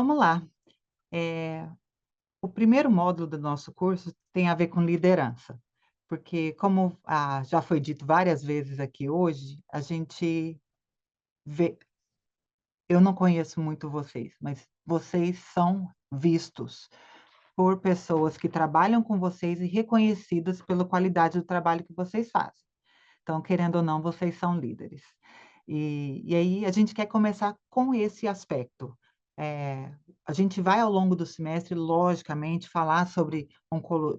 vamos lá. Eh, o primeiro módulo do nosso curso tem a ver com liderança, porque como, já foi dito várias vezes aqui hoje, a gente vê eu não conheço muito vocês, mas vocês são vistos por pessoas que trabalham com vocês e reconhecidas pela qualidade do trabalho que vocês fazem. Então, querendo ou não, vocês são líderes. E aí a gente quer começar com esse aspecto. A gente vai ao longo do semestre, logicamente, falar sobre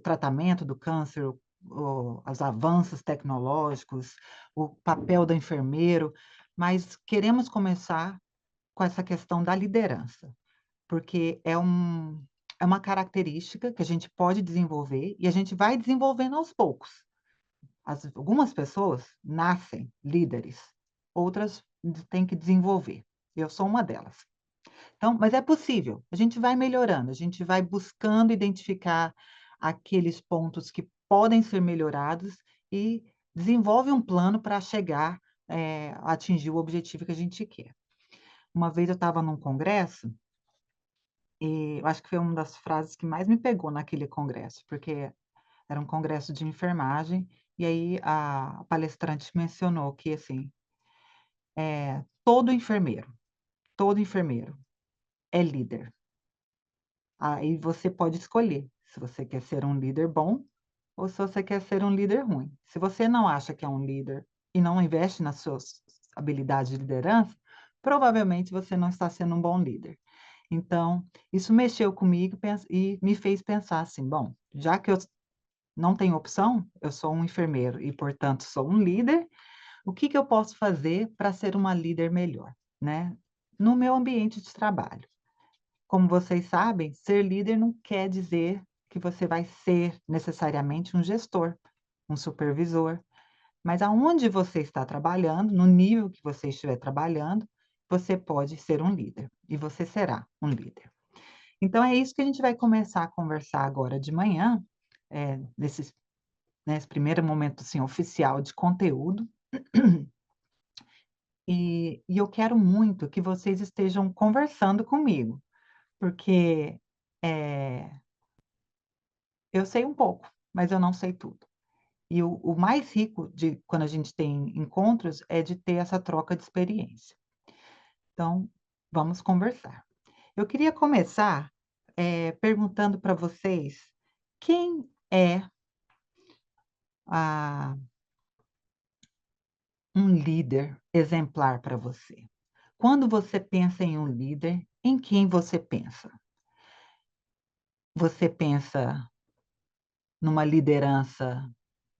tratamento do câncer, os avanços tecnológicos, o papel do enfermeiro, mas queremos começar com essa questão da liderança, porque é uma característica que a gente pode desenvolver e a gente vai desenvolvendo aos poucos. Algumas pessoas nascem líderes, outras têm que desenvolver. Eu sou uma delas. Então, mas é possível, a gente vai melhorando, a gente vai buscando identificar aqueles pontos que podem ser melhorados e desenvolve um plano para chegar, a atingir o objetivo que a gente quer. Uma vez eu estava num congresso, e eu acho que foi uma das frases que mais me pegou naquele congresso, porque era um congresso de enfermagem, e aí a palestrante mencionou que, assim, todo enfermeiro é líder. Aí você pode escolher se você quer ser um líder bom ou se você quer ser um líder ruim. Se você não acha que é um líder e não investe nas suas habilidades de liderança, provavelmente você não está sendo um bom líder. Então, isso mexeu comigo e me fez pensar assim: bom, já que eu não tenho opção, eu sou um enfermeiro e, portanto, sou um líder, o que que eu posso fazer para ser uma líder melhor, né? No meu ambiente de trabalho. Como vocês sabem, ser líder não quer dizer que você vai ser necessariamente um gestor, um supervisor, mas aonde você está trabalhando, no nível que você estiver trabalhando, você pode ser um líder e você será um líder. Então é isso que a gente vai começar a conversar agora de manhã, nesse primeiro momento assim, oficial de conteúdo. E eu quero muito que vocês estejam conversando comigo, porque eu sei um pouco, mas eu não sei tudo. E o mais rico de quando a gente tem encontros é de ter essa troca de experiência. Então, vamos conversar. Eu queria começar, perguntando para vocês quem é a um líder exemplar para você? Quando você pensa em um líder, em quem você pensa? Você pensa numa liderança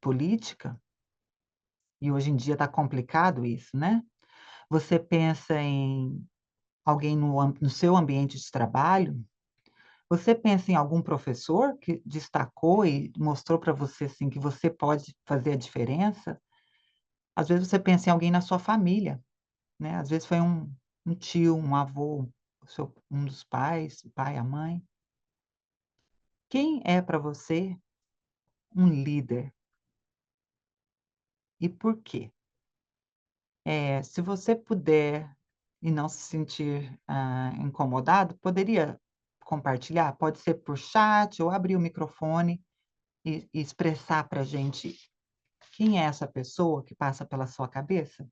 política? E hoje em dia está complicado isso, né? Você pensa em alguém no seu ambiente de trabalho? Você pensa em algum professor que destacou e mostrou para você, assim, que você pode fazer a diferença? Às vezes você pensa em alguém na sua família, né, às vezes foi um tio, um avô, um dos pais, o pai, a mãe. Quem é para você um líder e por quê? Se você puder e não se sentir, incomodado, poderia compartilhar? Pode ser por chat ou abrir o microfone e expressar para a gente quem é essa pessoa que passa pela sua cabeça?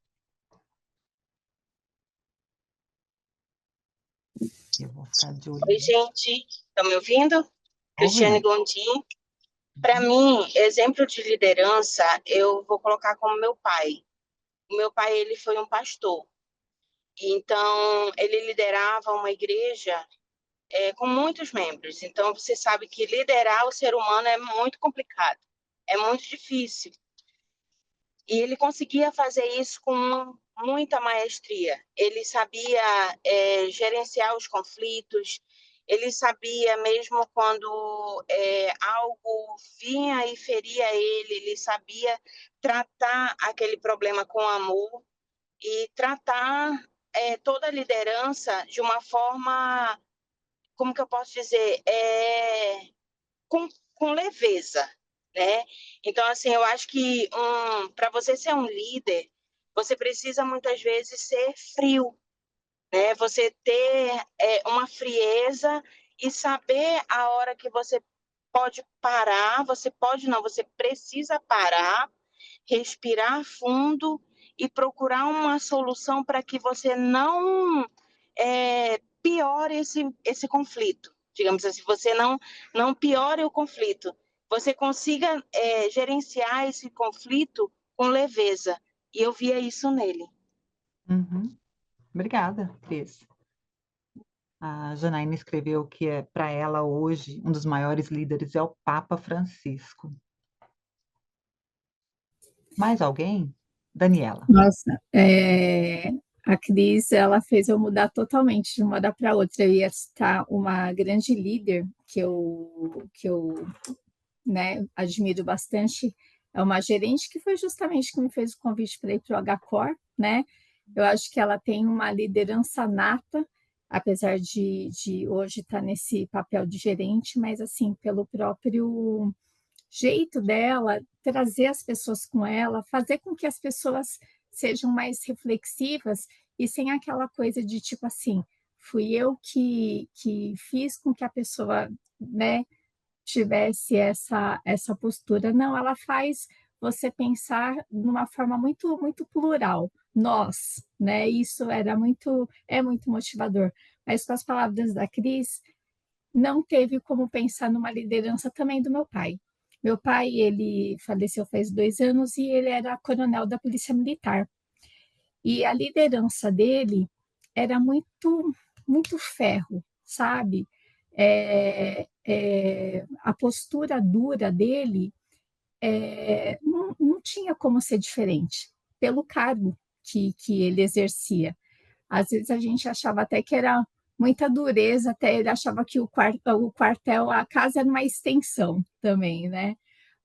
Eu vou ficar de olho Oi, nisso. gente, estão me ouvindo? Cristiane Ouvindo. Gondim. Para mim, exemplo de liderança, eu vou colocar como meu pai. O meu pai, ele foi um pastor. Então, ele liderava uma igreja com muitos membros. Então, você sabe que liderar o ser humano é muito complicado, é muito difícil. E ele conseguia fazer isso com muita maestria. Ele sabia gerenciar os conflitos, ele sabia mesmo quando algo vinha e feria ele sabia tratar aquele problema com amor e tratar toda a liderança de uma forma, como que eu posso dizer, com leveza, né? Então, assim, eu acho que para você ser um líder, você precisa muitas vezes ser frio, né? Você ter uma frieza e saber a hora que você pode parar, você pode não, você precisa parar, respirar fundo e procurar uma solução para que você não piore esse conflito, digamos assim, você não piore o conflito, você consiga gerenciar esse conflito com leveza. E eu via isso nele. Uhum. Obrigada, Cris. A Janaína escreveu que para ela hoje um dos maiores líderes é o Papa Francisco. Mais alguém? Daniela. Nossa, a Cris, ela fez eu mudar totalmente de uma hora para outra. Eu ia citar uma grande líder que eu, né, admiro bastante, é uma gerente que foi justamente que me fez o convite para ir para o HCOR, né? Eu acho que ela tem uma liderança nata, apesar de hoje estar nesse papel de gerente, mas assim, pelo próprio jeito dela, trazer as pessoas com ela, fazer com que as pessoas sejam mais reflexivas e sem aquela coisa de tipo assim, fui eu que fiz com que a pessoa, né, tivesse essa postura. Não, ela faz você pensar de uma forma muito, muito plural. Nós, né? Isso é muito motivador. Mas com as palavras da Cris, não teve como pensar numa liderança também do meu pai. Meu pai, ele faleceu faz 2 anos e ele era coronel da Polícia Militar. E a liderança dele era muito, muito ferro, sabe? A postura dura dele não tinha como ser diferente, pelo cargo que ele exercia. Às vezes a gente achava até que era muita dureza, até ele achava que o quartel, a casa era uma extensão também, né?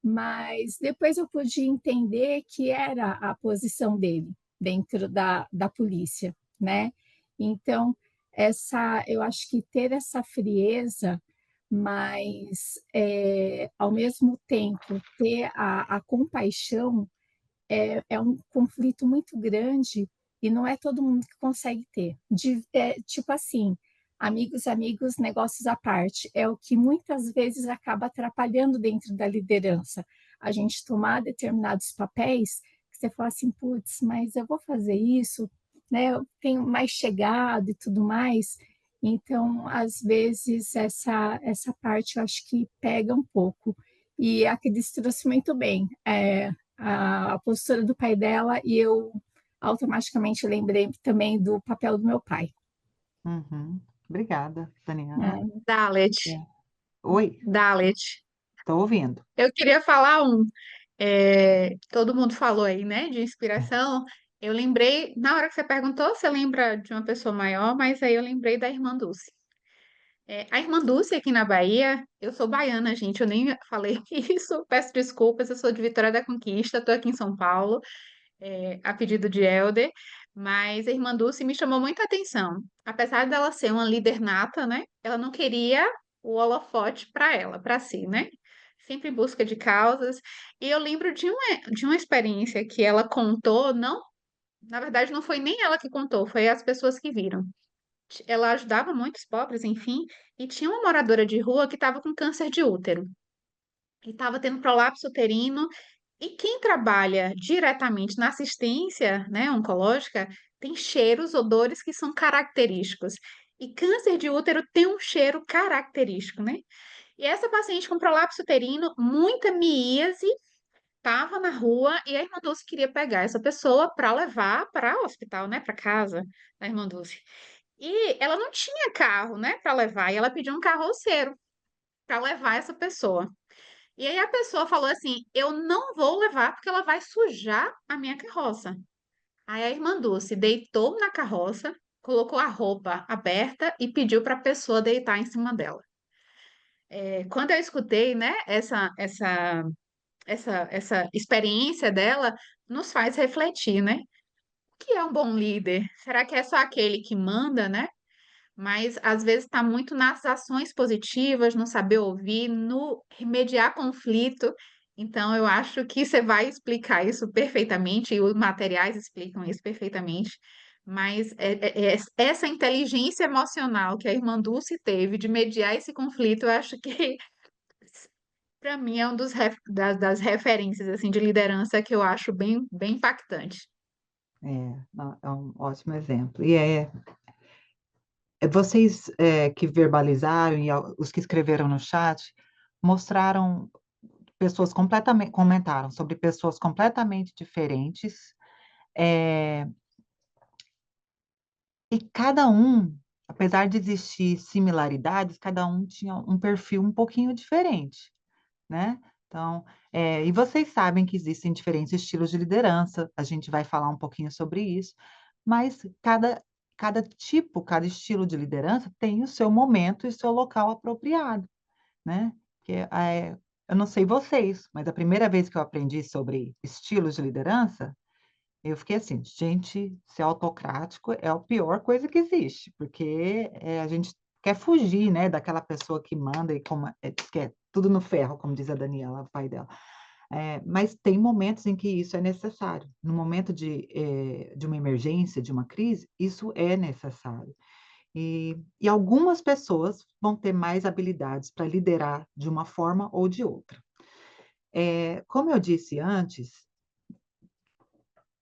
Mas depois eu pude entender que era a posição dele dentro da polícia, né? Então, eu acho que ter essa frieza, mas ao mesmo tempo ter a compaixão é um conflito muito grande e não é todo mundo que consegue ter. Tipo assim, amigos, amigos, negócios à parte. É o que muitas vezes acaba atrapalhando dentro da liderança. A gente tomar determinados papéis que você fala assim, putz, mas eu vou fazer isso, né? Eu tenho mais chegado e tudo mais. Então, às vezes, essa parte eu acho que pega um pouco. E a Cris trouxe muito bem. A postura do pai dela e eu automaticamente lembrei também do papel do meu pai. Uhum. Obrigada, Daniela. É, Dalet, É. Oi, Dalet. estou ouvindo. Eu queria falar todo mundo falou aí, né, de inspiração. Eu lembrei, na hora que você perguntou, você lembra de uma pessoa maior, mas aí eu lembrei da Irmã Dulce. A Irmã Dulce aqui na Bahia, eu sou baiana, gente, eu nem falei isso, peço desculpas, eu sou de Vitória da Conquista, estou aqui em São Paulo, a pedido de Helder, mas a Irmã Dulce me chamou muita atenção. Apesar dela ser uma líder nata, né? Ela não queria o holofote para ela, para si, né? Sempre em busca de causas. E eu lembro de uma experiência que ela contou, não, na verdade, não foi nem ela que contou, foi as pessoas que viram. Ela ajudava muitos pobres, enfim, e tinha uma moradora de rua que estava com câncer de útero. E estava tendo prolapso uterino e quem trabalha diretamente na assistência, né, oncológica, tem cheiros, odores que são característicos. E câncer de útero tem um cheiro característico, né? E essa paciente com prolapso uterino, muita miíase, estava na rua e a irmã Dulce queria pegar essa pessoa para levar para o hospital, né, para casa da irmã Dulce. E ela não tinha carro, né, para levar, e ela pediu um carroceiro para levar essa pessoa. E aí a pessoa falou assim: eu não vou levar porque ela vai sujar a minha carroça. Aí a irmã Dulce deitou na carroça, colocou a roupa aberta e pediu para a pessoa deitar em cima dela. Quando eu escutei, né, essa experiência dela, nos faz refletir, né? O que é um bom líder? Será que é só aquele que manda, né? Mas às vezes está muito nas ações positivas, no saber ouvir, no remediar conflito. Então, eu acho que você vai explicar isso perfeitamente, e os materiais explicam isso perfeitamente. Mas essa inteligência emocional que a irmã Dulce teve de mediar esse conflito, eu acho que, para mim, é das referências assim, de liderança que eu acho bem impactante. Não, é um ótimo exemplo. E vocês que verbalizaram e os que escreveram no chat mostraram pessoas completamente, comentaram sobre pessoas completamente diferentes, é, e cada um, apesar de existir similaridades, cada um tinha um perfil um pouquinho diferente, né? Então, e vocês sabem que existem diferentes estilos de liderança, a gente vai falar um pouquinho sobre isso, mas cada tipo, cada estilo de liderança tem o seu momento e o seu local apropriado, né? Que eu não sei vocês, mas a primeira vez que eu aprendi sobre estilos de liderança, eu fiquei assim, gente, ser autocrático é a pior coisa que existe, porque a gente quer fugir, né, daquela pessoa que manda e diz que é tudo no ferro, como diz a Daniela, o pai dela. Mas tem momentos em que isso é necessário. No momento de uma emergência, de uma crise, isso é necessário. E algumas pessoas vão ter mais habilidades para liderar de uma forma ou de outra. Como eu disse antes,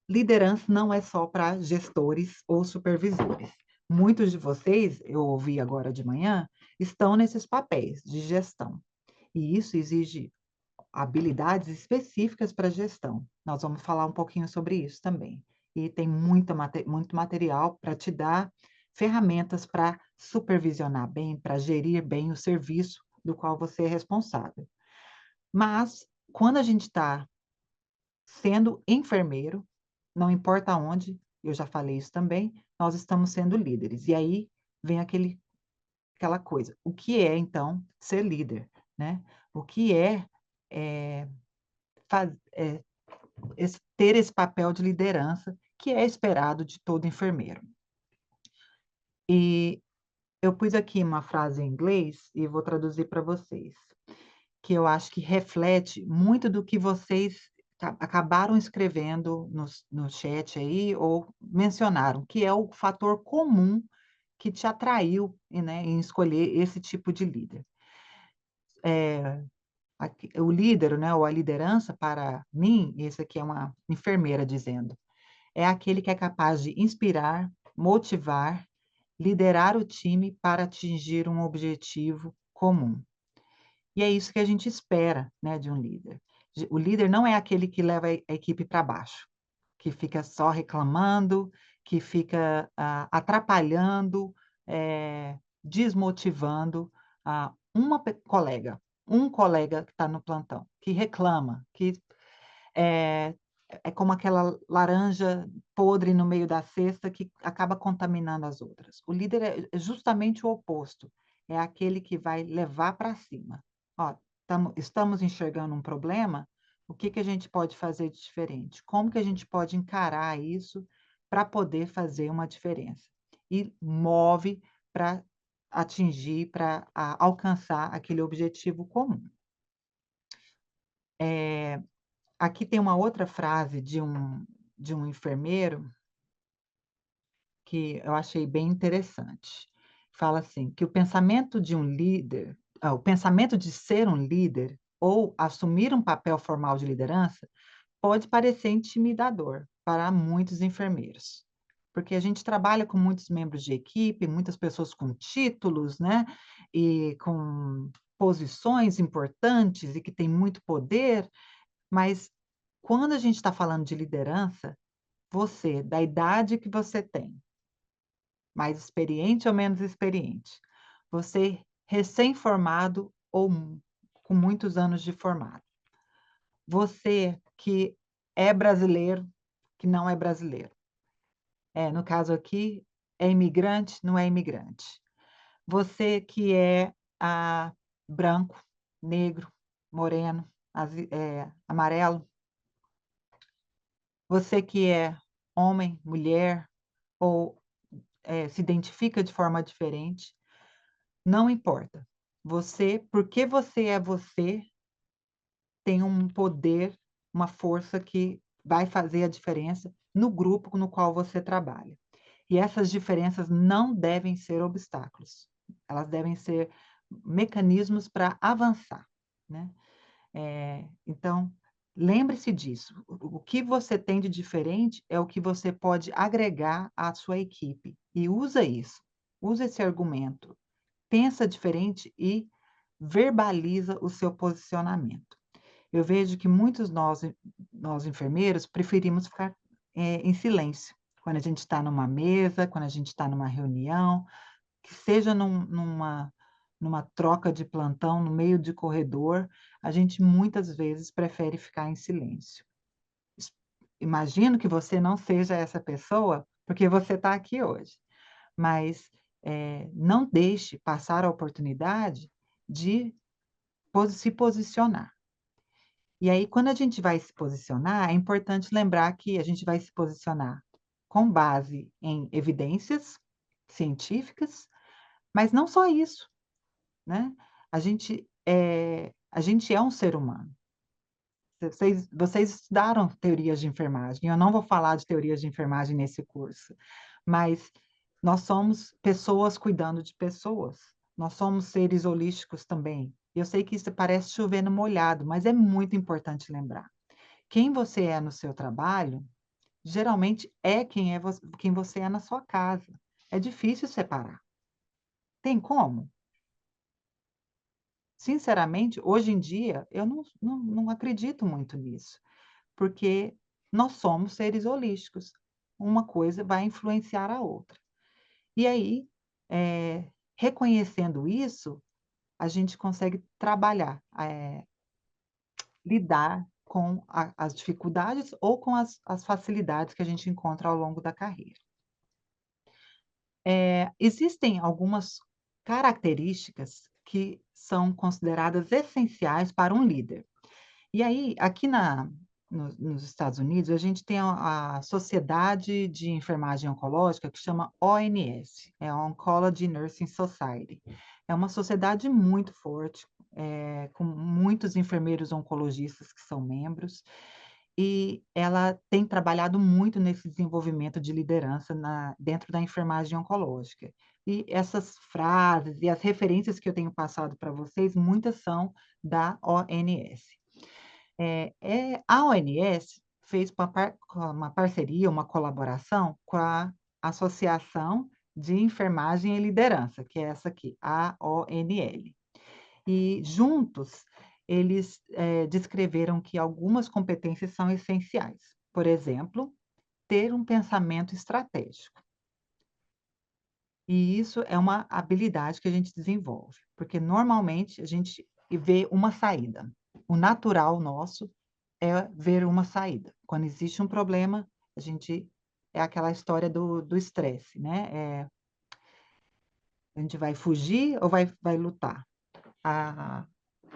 liderança não é só para gestores ou supervisores. Muitos de vocês, eu ouvi agora de manhã, estão nesses papéis de gestão. E isso exige habilidades específicas para gestão. Nós vamos falar um pouquinho sobre isso também. E tem muito material para te dar ferramentas para supervisionar bem, para gerir bem o serviço do qual você é responsável. Mas, quando a gente está sendo enfermeiro, não importa onde, eu já falei isso também, nós estamos sendo líderes. E aí vem aquela coisa. O que é, então, ser líder, né? O que é, ter esse papel de liderança que é esperado de todo enfermeiro. E eu pus aqui uma frase em inglês e vou traduzir para vocês, que eu acho que reflete muito do que vocês acabaram escrevendo no chat aí, ou mencionaram, que é o fator comum que te atraiu, né, em escolher esse tipo de líder. O líder, né, ou a liderança, para mim, esse aqui é uma enfermeira dizendo, é aquele que é capaz de inspirar, motivar, liderar o time para atingir um objetivo comum. E é isso que a gente espera, né, de um líder. O líder não é aquele que leva a equipe para baixo, que fica só reclamando, que fica atrapalhando, desmotivando um colega que está no plantão, que reclama, que é, é como aquela laranja podre no meio da cesta que acaba contaminando as outras. O líder é justamente o oposto, é aquele que vai levar para cima. Ó, estamos enxergando um problema, o que que a gente pode fazer de diferente? Como que a gente pode encarar isso para poder fazer uma diferença? E move para atingir, para alcançar aquele objetivo comum. Aqui tem uma outra frase de um enfermeiro que eu achei bem interessante. Fala assim, que o pensamento de um líder, o pensamento de ser um líder ou assumir um papel formal de liderança pode parecer intimidador para muitos enfermeiros, porque a gente trabalha com muitos membros de equipe, muitas pessoas com títulos, né, e com posições importantes e que têm muito poder, mas quando a gente está falando de liderança, você, da idade que você tem, mais experiente ou menos experiente, você recém-formado ou com muitos anos de formado, você que é brasileiro, que não é brasileiro. No caso aqui, é imigrante, não é imigrante. Você que é branco, negro, moreno, amarelo. Você que é homem, mulher, ou se identifica de forma diferente, não importa. Porque você é você, tem um poder, uma força que vai fazer a diferença no grupo no qual você trabalha. E essas diferenças não devem ser obstáculos. Elas devem ser mecanismos para avançar, né? Então, lembre-se disso. O que você tem de diferente é o que você pode agregar à sua equipe. E usa isso. Usa esse argumento. Pensa diferente e verbaliza o seu posicionamento. Eu vejo que muitos nós enfermeiros preferimos ficar em silêncio. Quando a gente está numa mesa, quando a gente está numa reunião, que seja numa troca de plantão, no meio de corredor, a gente muitas vezes prefere ficar em silêncio. Imagino que você não seja essa pessoa, porque você está aqui hoje, mas não deixe passar a oportunidade de se posicionar. E aí, quando a gente vai se posicionar, é importante lembrar que a gente vai se posicionar com base em evidências científicas, mas não só isso, né? A gente é um ser humano. Vocês estudaram teorias de enfermagem. Eu não vou falar de teorias de enfermagem nesse curso, mas nós somos pessoas cuidando de pessoas. Nós somos seres holísticos também. Eu sei que isso parece chover no molhado, mas é muito importante lembrar. Quem você é no seu trabalho, geralmente é quem você é na sua casa. É difícil separar. Tem como? Sinceramente, hoje em dia, eu não acredito muito nisso, porque nós somos seres holísticos. Uma coisa vai influenciar a outra. E aí, reconhecendo isso, a gente consegue trabalhar, lidar com as dificuldades ou com as facilidades que a gente encontra ao longo da carreira. Existem algumas características que são consideradas essenciais para um líder. E aí, aqui nos Estados Unidos, a gente tem a Sociedade de Enfermagem Oncológica, que chama ONS, é a Oncology Nursing Society. É uma sociedade muito forte, com muitos enfermeiros oncologistas que são membros, e ela tem trabalhado muito nesse desenvolvimento de liderança dentro da enfermagem oncológica. E essas frases e as referências que eu tenho passado para vocês, muitas são da ONS. A ONS fez uma parceria, uma colaboração com a Associação de Enfermagem e Liderança, que é essa aqui, a AONL. E juntos, eles descreveram que algumas competências são essenciais. Por exemplo, ter um pensamento estratégico. E isso é uma habilidade que a gente desenvolve, porque normalmente a gente vê uma saída. O natural nosso é ver uma saída. Quando existe um problema, é aquela história do estresse, né? A gente vai fugir ou vai lutar?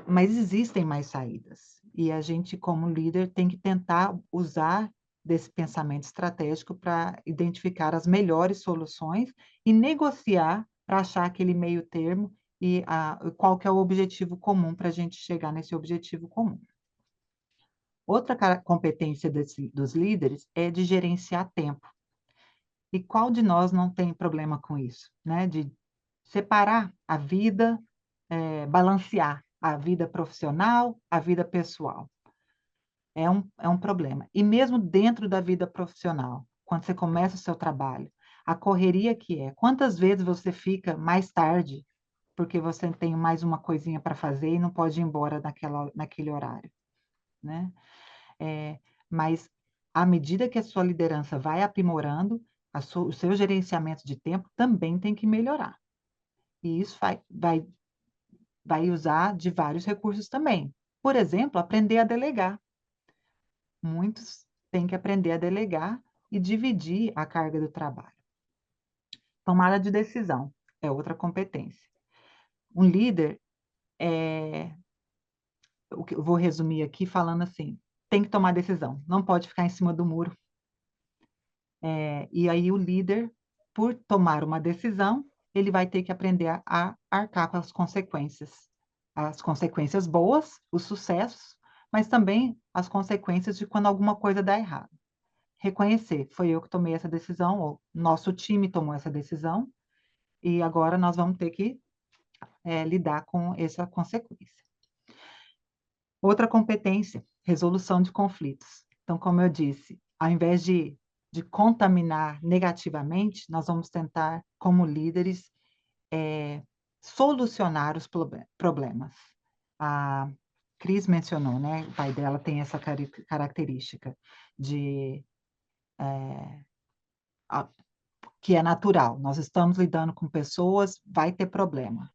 Mas existem mais saídas. E a gente, como líder, tem que tentar usar desse pensamento estratégico para identificar as melhores soluções e negociar para achar aquele meio termo e qual que é o objetivo comum para a gente chegar nesse objetivo comum. Outra competência dos líderes é de gerenciar tempo. E qual de nós não tem problema com isso, né? De separar a vida, balancear a vida profissional, a vida pessoal. É um problema. E mesmo dentro da vida profissional, quando você começa o seu trabalho, a correria que é, quantas vezes você fica mais tarde porque você tem mais uma coisinha para fazer e não pode ir embora naquele horário, né? Mas à medida que a sua liderança vai aprimorando, o seu gerenciamento de tempo também tem que melhorar. E isso vai usar de vários recursos também. Por exemplo, aprender a delegar. Muitos têm que aprender a delegar e dividir a carga do trabalho. Tomada de decisão é outra competência. Um líder, o que eu vou resumir aqui falando assim, tem que tomar decisão, não pode ficar em cima do muro. E aí o líder, por tomar uma decisão, ele vai ter que aprender a arcar com as consequências boas, os sucessos, mas também as consequências de quando alguma coisa dá errado. reconhecer, foi eu que tomei essa decisão, ou nosso time tomou essa decisão, e agora nós vamos ter que lidar com essa consequência. Outra competência, resolução de conflitos. Então, como eu disse, ao invés de contaminar negativamente, nós vamos tentar, como líderes, solucionar os problemas. A Cris mencionou, né? O pai dela tem essa característica de que é natural. Nós estamos lidando com pessoas, vai ter problema.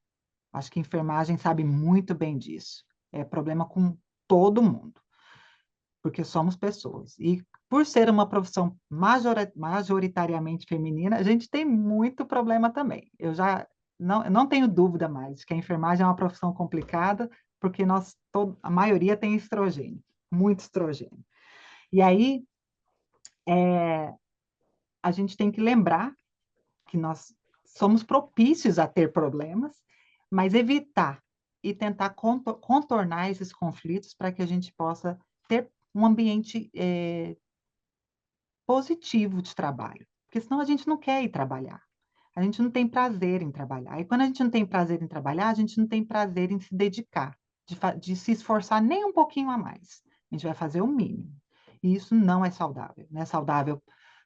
Acho que a enfermagem sabe muito bem disso. É problema com todo mundo, porque somos pessoas. E por ser uma profissão majoritariamente feminina, a gente tem muito problema também. Eu não tenho dúvida mais de que a enfermagem é uma profissão complicada, porque a maioria tem estrogênio, muito estrogênio. E aí, a gente tem que lembrar que nós somos propícios a ter problemas, mas evitar e tentar contornar esses conflitos para que a gente possa ter um ambiente positivo de trabalho, porque senão a gente não quer ir trabalhar. A gente não tem prazer em trabalhar. E quando a gente não tem prazer em trabalhar, a gente não tem prazer em se dedicar, de se esforçar nem um pouquinho a mais. A gente vai fazer o mínimo. E isso não é saudável. Não é saudável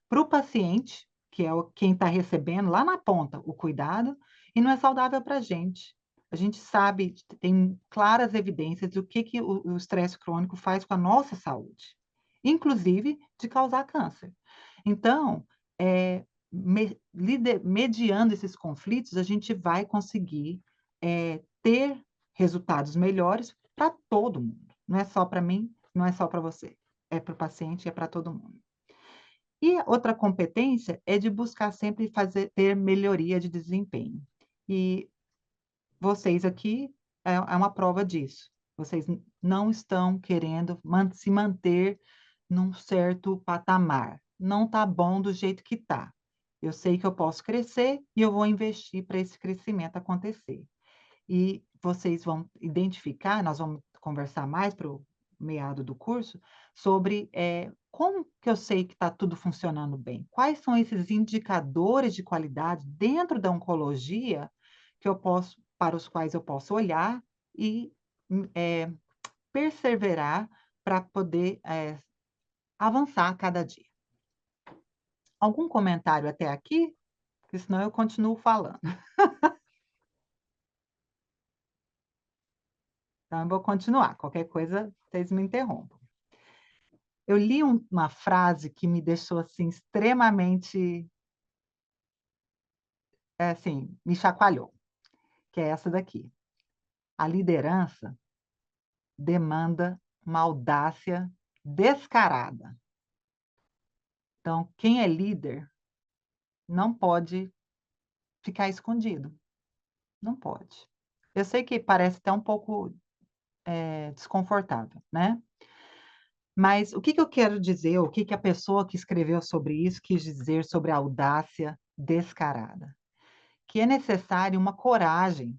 para o paciente, que é quem está recebendo lá na ponta o cuidado, e não é saudável para a gente. A gente sabe, tem claras evidências do que o estresse crônico faz com a nossa saúde, inclusive de causar câncer. Então, mediando esses conflitos, a gente vai conseguir ter resultados melhores para todo mundo. Não é só para mim, não é só para você. É para o paciente, é para todo mundo. E outra competência é de buscar sempre ter melhoria de desempenho. E vocês aqui é uma prova disso. Vocês não estão querendo se manter num certo patamar. Não está bom do jeito que está. Eu sei que eu posso crescer e eu vou investir para esse crescimento acontecer. E vocês vão identificar, nós vamos conversar mais para o meado do curso, sobre como que eu sei que está tudo funcionando bem. Quais são esses indicadores de qualidade dentro da oncologia para os quais eu posso olhar e perseverar para poder avançar a cada dia. Algum comentário até aqui? Porque senão eu continuo falando. Então, eu vou continuar. Qualquer coisa, vocês me interrompam. Eu li uma frase que me deixou assim extremamente, assim, me chacoalhou, que é essa daqui. A liderança demanda uma audácia descarada. Então, quem é líder não pode ficar escondido. Não pode. Eu sei que parece até um pouco desconfortável, né? Mas o que eu quero dizer, o que a pessoa que escreveu sobre isso quis dizer sobre a audácia descarada? Que é necessário uma coragem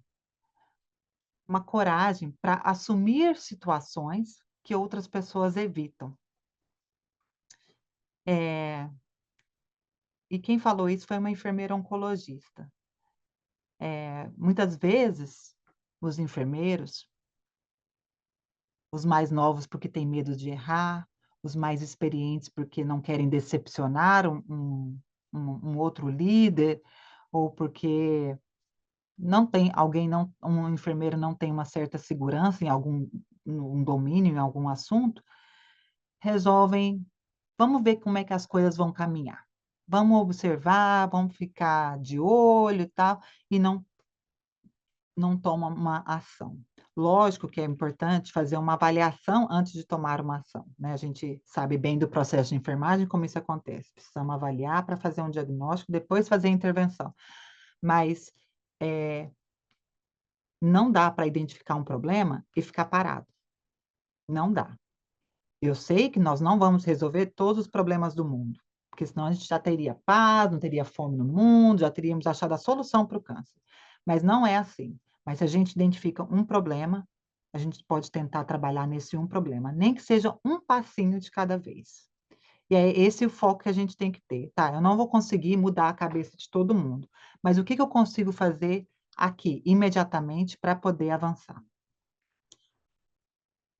para assumir situações que outras pessoas evitam. E quem falou isso foi uma enfermeira oncologista. Muitas vezes, os enfermeiros, os mais novos porque têm medo de errar, os mais experientes porque não querem decepcionar um outro líder, ou porque um enfermeiro não tem uma certa segurança em um domínio, em algum assunto, resolvem, vamos ver como é que as coisas vão caminhar. Vamos observar, vamos ficar de olho e tal, e não toma uma ação. Lógico que é importante fazer uma avaliação antes de tomar uma ação, né? A gente sabe bem do processo de enfermagem, como isso acontece. Precisamos avaliar para fazer um diagnóstico, depois fazer a intervenção. Mas não dá para identificar um problema e ficar parado. Não dá. Eu sei que nós não vamos resolver todos os problemas do mundo, porque senão a gente já teria paz, não teria fome no mundo, já teríamos achado a solução para o câncer. Mas não é assim. Mas se a gente identifica um problema, a gente pode tentar trabalhar nesse um problema, nem que seja um passinho de cada vez. E é esse o foco que a gente tem que ter, tá? Eu não vou conseguir mudar a cabeça de todo mundo, mas o que que eu consigo fazer aqui, imediatamente, para poder avançar?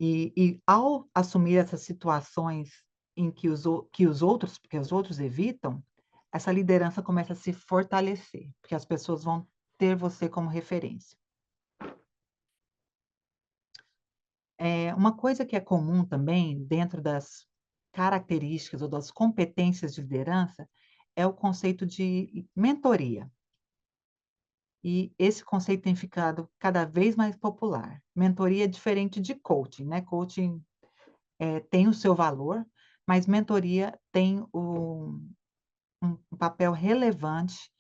E ao assumir essas situações em que os outros evitam, essa liderança começa a se fortalecer, porque as pessoas vão ter você como referência. Uma coisa que é comum também, dentro das características ou das competências de liderança, é o conceito de mentoria. E esse conceito tem ficado cada vez mais popular. Mentoria é diferente de coaching, né? Coaching tem o seu valor, mas mentoria tem um papel relevante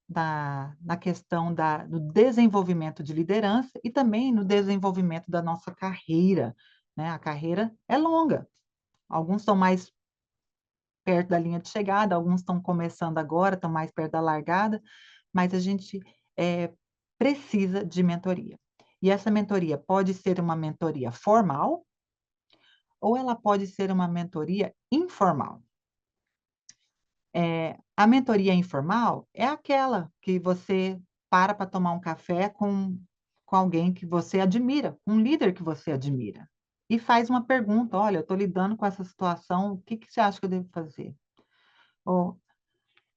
na questão do desenvolvimento de liderança e também no desenvolvimento da nossa carreira, né? A carreira é longa. Alguns estão mais perto da linha de chegada, alguns estão começando agora, estão mais perto da largada, mas a gente precisa de mentoria. E essa mentoria pode ser uma mentoria formal ou ela pode ser uma mentoria informal. A mentoria informal é aquela que você para tomar um café com alguém que você admira, um líder que você admira, e faz uma pergunta: "Olha, eu estou lidando com essa situação, o que que você acha que eu devo fazer?" Ou,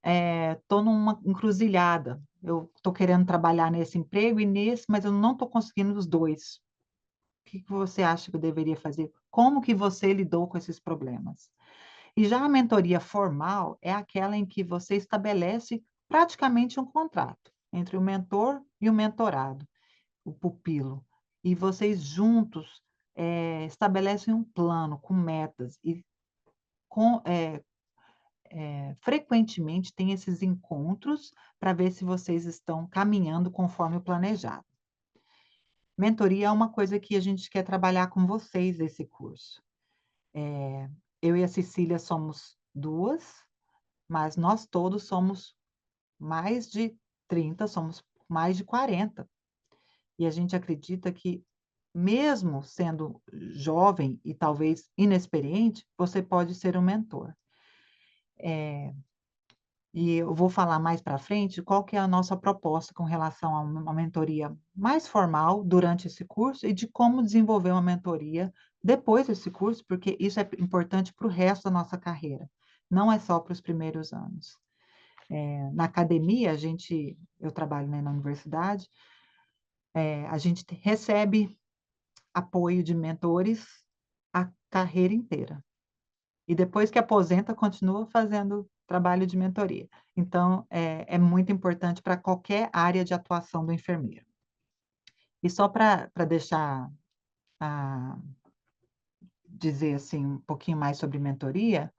"Estou numa encruzilhada, eu estou querendo trabalhar nesse emprego e nesse, mas eu não estou conseguindo os 2. O que que você acha que eu deveria fazer? Como que você lidou com esses problemas?" E já a mentoria formal é aquela em que você estabelece praticamente um contrato entre o mentor e o mentorado, o pupilo. E vocês juntos, estabelecem um plano com metas e com frequentemente tem esses encontros para ver se vocês estão caminhando conforme o planejado. Mentoria é uma coisa que a gente quer trabalhar com vocês nesse curso. Eu e a Cecília somos 2, mas nós todos somos mais de 30, somos mais de 40. E a gente acredita que, mesmo sendo jovem e talvez inexperiente, você pode ser um mentor. E eu vou falar mais para frente qual que é a nossa proposta com relação a uma mentoria mais formal durante esse curso e de como desenvolver uma mentoria depois desse curso, porque isso é importante para o resto da nossa carreira, não é só para os primeiros anos. Na academia, eu trabalho, né, na universidade, a gente recebe apoio de mentores a carreira inteira. E depois que aposenta, continua fazendo trabalho de mentoria. Então, é muito importante para qualquer área de atuação do enfermeiro. E só para deixar, ah, dizer assim um pouquinho mais sobre mentoria,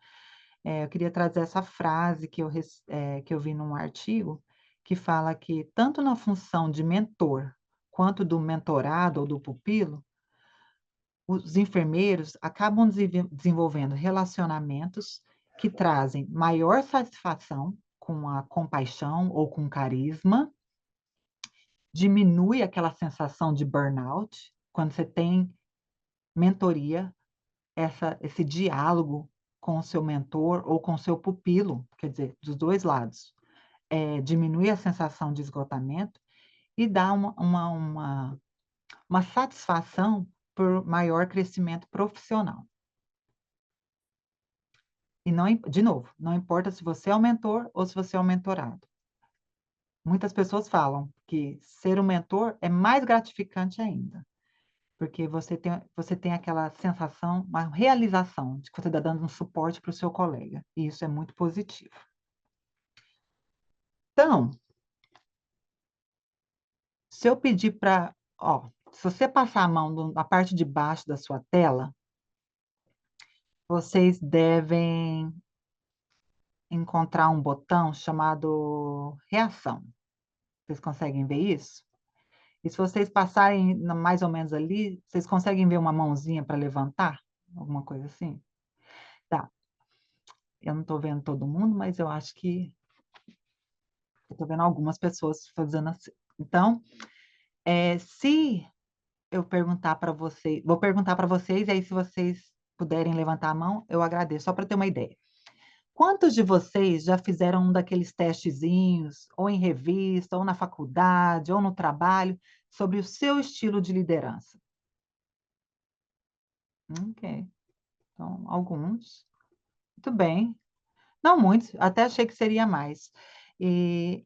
eu queria trazer essa frase que eu vi num artigo, que fala que tanto na função de mentor, quanto do mentorado ou do pupilo, os enfermeiros acabam desenvolvendo relacionamentos que trazem maior satisfação com a compaixão ou com carisma, diminui aquela sensação de burnout, quando você tem mentoria, esse diálogo com o seu mentor ou com o seu pupilo, quer dizer, dos 2 lados. Diminui a sensação de esgotamento e dá uma satisfação por maior crescimento profissional. E não im de novo, não importa se você é o mentor ou se você é o mentorado. Muitas pessoas falam que ser um mentor é mais gratificante ainda, porque você tem aquela sensação, uma realização de que você está dando um suporte para o seu colega, e isso é muito positivo. Então, se eu pedir para, se você passar a mão na parte de baixo da sua tela, vocês devem encontrar um botão chamado reação. Vocês conseguem ver isso? E se vocês passarem mais ou menos ali, vocês conseguem ver uma mãozinha para levantar? Alguma coisa assim? Tá. Eu não estou vendo todo mundo, mas eu acho que eu estou vendo algumas pessoas fazendo assim. Então, se eu perguntar para vocês, vou perguntar para vocês, e aí se vocês puderem levantar a mão, eu agradeço, só para ter uma ideia. Quantos de vocês já fizeram um daqueles testezinhos, ou em revista, ou na faculdade, ou no trabalho, sobre o seu estilo de liderança? Ok. Então, alguns. Muito bem. Não muitos, até achei que seria mais. E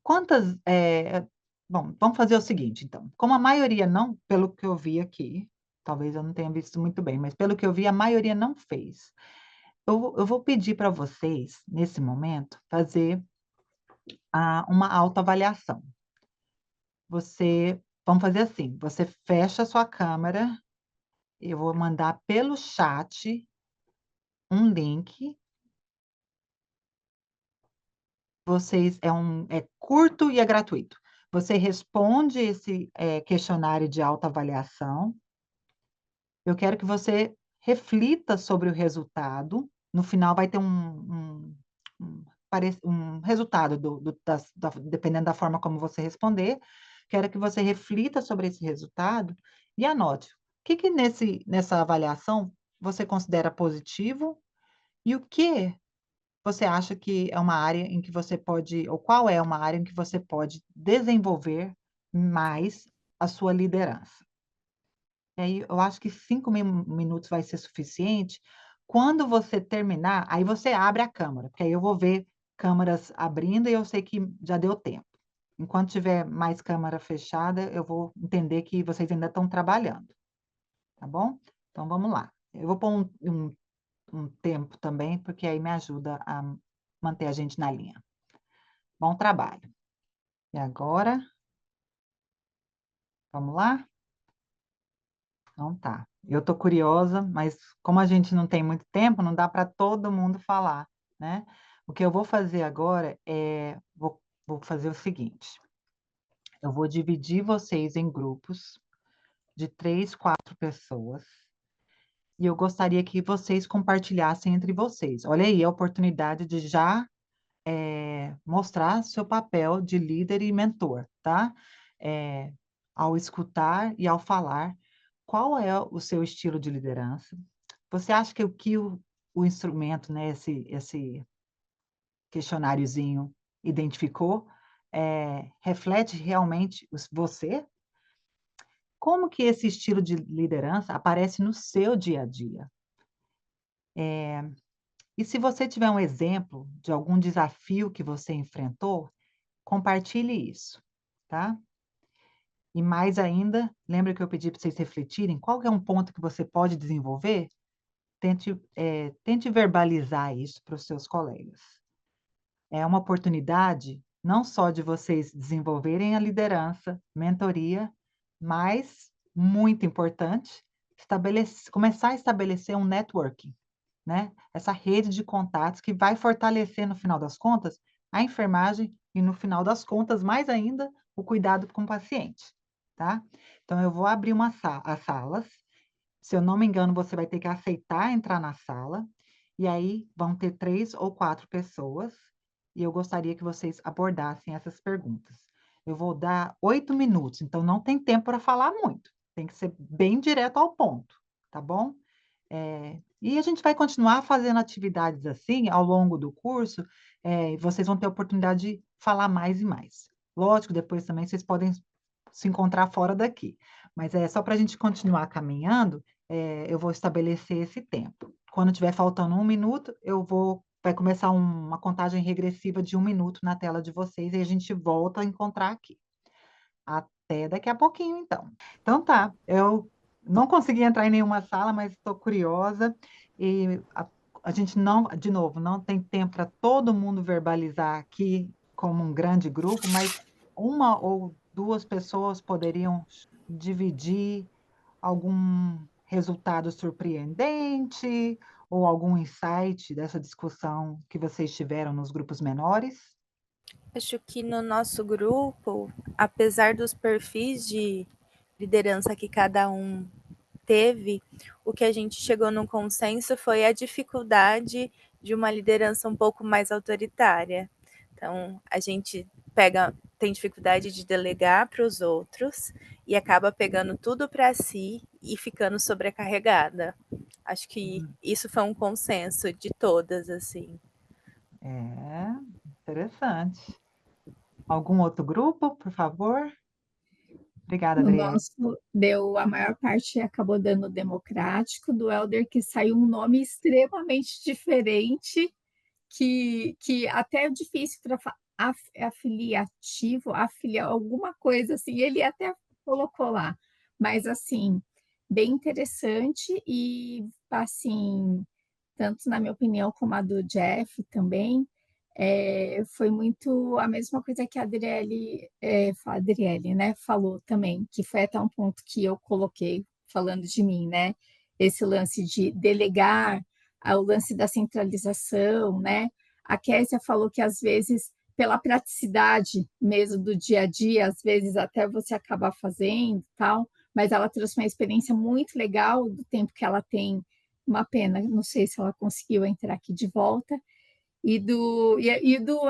quantas, bom, vamos fazer o seguinte, então. Como a maioria não, pelo que eu vi aqui, talvez eu não tenha visto muito bem, mas pelo que eu vi, a maioria não fez. Eu vou pedir para vocês, nesse momento, fazer uma autoavaliação. Vamos fazer assim, você fecha a sua câmera, eu vou mandar pelo chat um link. É curto e é gratuito. Você responde esse questionário de autoavaliação. Eu quero que você reflita sobre o resultado. No final vai ter um resultado dependendo da forma como você responder. Quero que você reflita sobre esse resultado e anote. O que nessa avaliação você considera positivo e o que você acha que é uma área em que você pode, ou qual é uma área em que você pode desenvolver mais a sua liderança? E aí, eu acho que 5 minutos vai ser suficiente. Quando você terminar, aí você abre a câmera, porque aí eu vou ver câmeras abrindo e eu sei que já deu tempo. Enquanto tiver mais câmera fechada, eu vou entender que vocês ainda estão trabalhando, tá bom? Então, vamos lá. Eu vou pôr um tempo também, porque aí me ajuda a manter a gente na linha. Bom trabalho. E agora, vamos lá? Então tá. Eu tô curiosa, mas como a gente não tem muito tempo, não dá para todo mundo falar, né? O que eu vou fazer agora vou fazer o seguinte. Eu vou dividir vocês em grupos de 3, 4 pessoas. E eu gostaria que vocês compartilhassem entre vocês. Olha aí a oportunidade de já mostrar seu papel de líder e mentor, tá? Ao escutar e ao falar, qual é o seu estilo de liderança? Você acha que o instrumento, né, esse questionáriozinho identificou, reflete realmente você? Como que esse estilo de liderança aparece no seu dia a dia? E se você tiver um exemplo de algum desafio que você enfrentou, compartilhe isso, tá? E mais ainda, lembra que eu pedi para vocês refletirem qual que é um ponto que você pode desenvolver? Tente verbalizar isso para os seus colegas. É uma oportunidade não só de vocês desenvolverem a liderança, mentoria, mas, muito importante, começar a estabelecer um networking, né? Essa rede de contatos que vai fortalecer, no final das contas, a enfermagem e, no final das contas, mais ainda, o cuidado com o paciente, tá? Então, eu vou abrir as salas. Se eu não me engano, você vai ter que aceitar entrar na sala, e aí vão ter 3 ou 4 pessoas, e eu gostaria que vocês abordassem essas perguntas. Eu vou dar 8 minutos, então não tem tempo para falar muito, tem que ser bem direto ao ponto, tá bom? E a gente vai continuar fazendo atividades assim ao longo do curso, e vocês vão ter a oportunidade de falar mais e mais. Lógico, depois também vocês podem se encontrar fora daqui, mas é só para a gente continuar caminhando, eu vou estabelecer esse tempo. Quando tiver faltando 1 minuto, vai começar uma contagem regressiva de 1 minuto na tela de vocês, e a gente volta a encontrar aqui. Até daqui a pouquinho, então. Então tá, eu não consegui entrar em nenhuma sala, mas estou curiosa, e a gente não, de novo, não tem tempo para todo mundo verbalizar aqui como um grande grupo, mas 1 ou 2 pessoas poderiam dividir algum resultado surpreendente ou algum insight dessa discussão que vocês tiveram nos grupos menores? Acho que no nosso grupo, apesar dos perfis de liderança que cada um teve, o que a gente chegou num consenso foi a dificuldade de uma liderança um pouco mais autoritária. Então, a gente tem dificuldade de delegar para os outros e acaba pegando tudo para si e ficando sobrecarregada. Acho que isso foi um consenso de todas, assim. É, interessante. Algum outro grupo, por favor? Obrigada, No Adriele. nosso, deu a maior parte acabou dando democrático, do Helder que saiu um nome extremamente diferente, que até é difícil para afiliativo, afiliar alguma coisa assim, ele até colocou lá, mas assim, bem interessante e assim, tanto na minha opinião como a do Jeff também, foi muito a mesma coisa que a Adriele, né, falou também, que foi até um ponto que eu coloquei falando de mim, né? Esse lance de delegar, o lance da centralização, né? A Késia falou que às vezes, pela praticidade mesmo do dia a dia, às vezes até você acabar fazendo tal, mas ela trouxe uma experiência muito legal do tempo que ela tem. Uma pena, não sei se ela conseguiu entrar aqui de volta, e do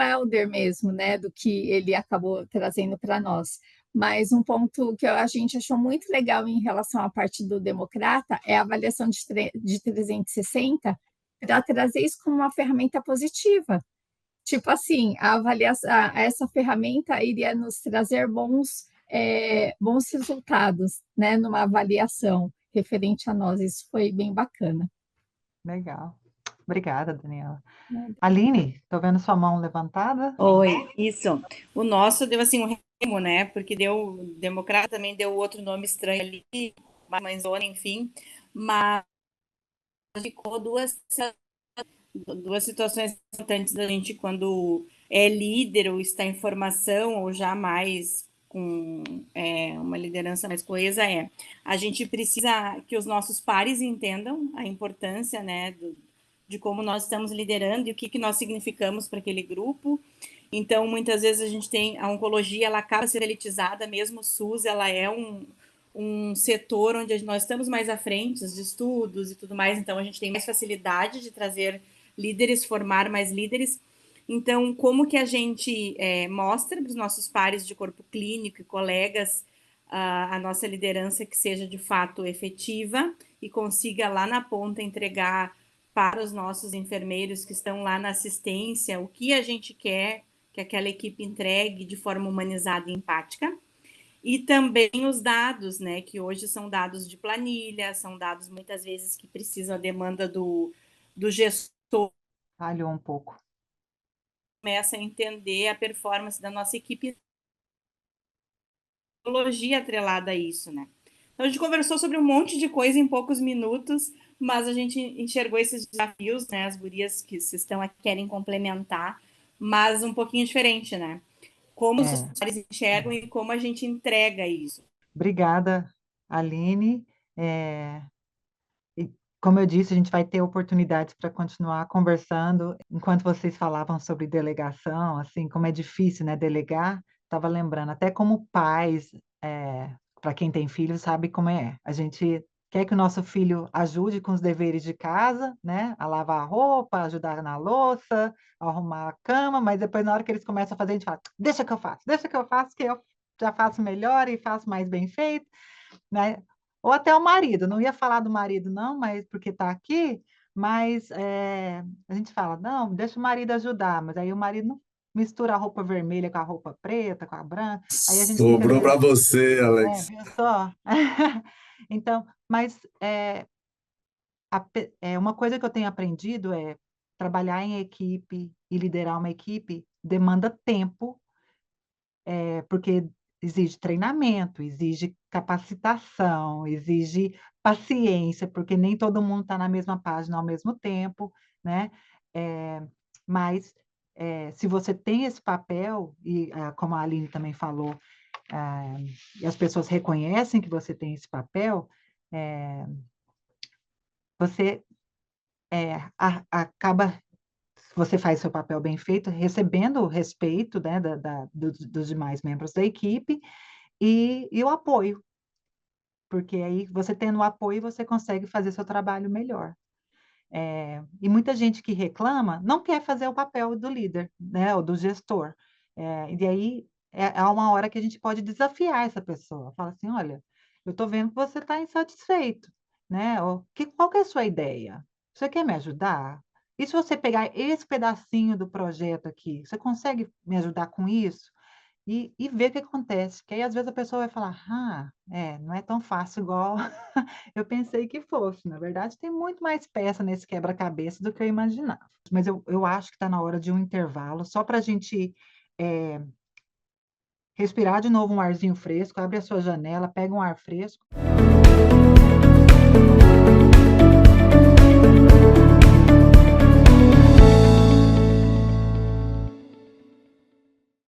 Helder mesmo, né, do que ele acabou trazendo para nós. Mas um ponto que a gente achou muito legal em relação à parte do democrata é a avaliação de 360 para trazer isso como uma ferramenta positiva. Tipo assim, essa ferramenta iria nos trazer bons resultados, né, numa avaliação referente a nós. Isso foi bem bacana. Legal. Obrigada, Daniela. Aline, estou vendo sua mão levantada. Oi, isso. O nosso deu assim um remo, né? Porque deu democrata, também deu outro nome estranho ali, mãezona, enfim. Mas ficou duas situações importantes da gente quando é líder ou está em formação ou já mais com uma liderança mais coesa, a gente precisa que os nossos pares entendam a importância, né, de como nós estamos liderando e o que nós significamos para aquele grupo. Então, muitas vezes a gente tem a oncologia, ela acaba sendo elitizada, mesmo o SUS, ela é um setor onde nós estamos mais à frente de estudos e tudo mais, então a gente tem mais facilidade de trazer líderes, formar mais líderes. Então, como que a gente mostra para os nossos pares de corpo clínico e colegas a nossa liderança que seja de fato efetiva e consiga lá na ponta entregar para os nossos enfermeiros que estão lá na assistência o que a gente quer que aquela equipe entregue de forma humanizada e empática. E também os dados, né, que hoje são dados de planilha, são dados muitas vezes que precisam a demanda do gestor. Falhou um pouco. Começa a entender a performance da nossa equipe, tecnologia atrelada a isso, né? Então a gente conversou sobre um monte de coisa em poucos minutos, mas a gente enxergou esses desafios, né? As gurias que estão aqui querem complementar, mas um pouquinho diferente, né? Como os usuários enxergam e como a gente entrega isso. Obrigada, Aline. Como eu disse, a gente vai ter oportunidades para continuar conversando. Enquanto vocês falavam sobre delegação, assim, como é difícil, né, delegar, estava lembrando, até como pais, para quem tem filhos, sabe como é. A gente quer que o nosso filho ajude com os deveres de casa, né, a lavar a roupa, ajudar na louça, a arrumar a cama, mas depois, na hora que eles começam a fazer, a gente fala, deixa que eu faço, que eu já faço melhor e faço mais bem feito, né? Ou até o marido, não ia falar do marido, não, mas porque está aqui, mas a gente fala, não, deixa o marido ajudar, mas aí o marido não mistura a roupa vermelha com a roupa preta, com a branca, aí a gente fica Sobrou para assim, você, Alex. viu só? Então, mas uma coisa que eu tenho aprendido é trabalhar em equipe e liderar uma equipe demanda tempo, porque exige treinamento, exige capacitação, exige paciência, porque nem todo mundo está na mesma página ao mesmo tempo, né? Mas se você tem esse papel, e como a Aline também falou, e as pessoas reconhecem que você tem esse papel, você acaba, se você faz seu papel bem feito, recebendo o respeito, né, dos demais membros da equipe e o apoio, porque aí você tendo o apoio, você consegue fazer seu trabalho melhor. E muita gente que reclama não quer fazer o papel do líder, né, ou do gestor. E aí há uma hora que a gente pode desafiar essa pessoa, fala assim: "Olha, eu estou vendo que você está insatisfeito, né, qual que é a sua ideia? Você quer me ajudar? E se você pegar esse pedacinho do projeto aqui, você consegue me ajudar com isso?" E ver o que acontece, que aí às vezes a pessoa vai falar: "Ah, não é tão fácil igual eu pensei que fosse, na verdade tem muito mais peça nesse quebra-cabeça do que eu imaginava." Mas eu acho que está na hora de um intervalo, só para a gente, eh, respirar de novo um arzinho fresco, abre a sua janela, pega um ar fresco.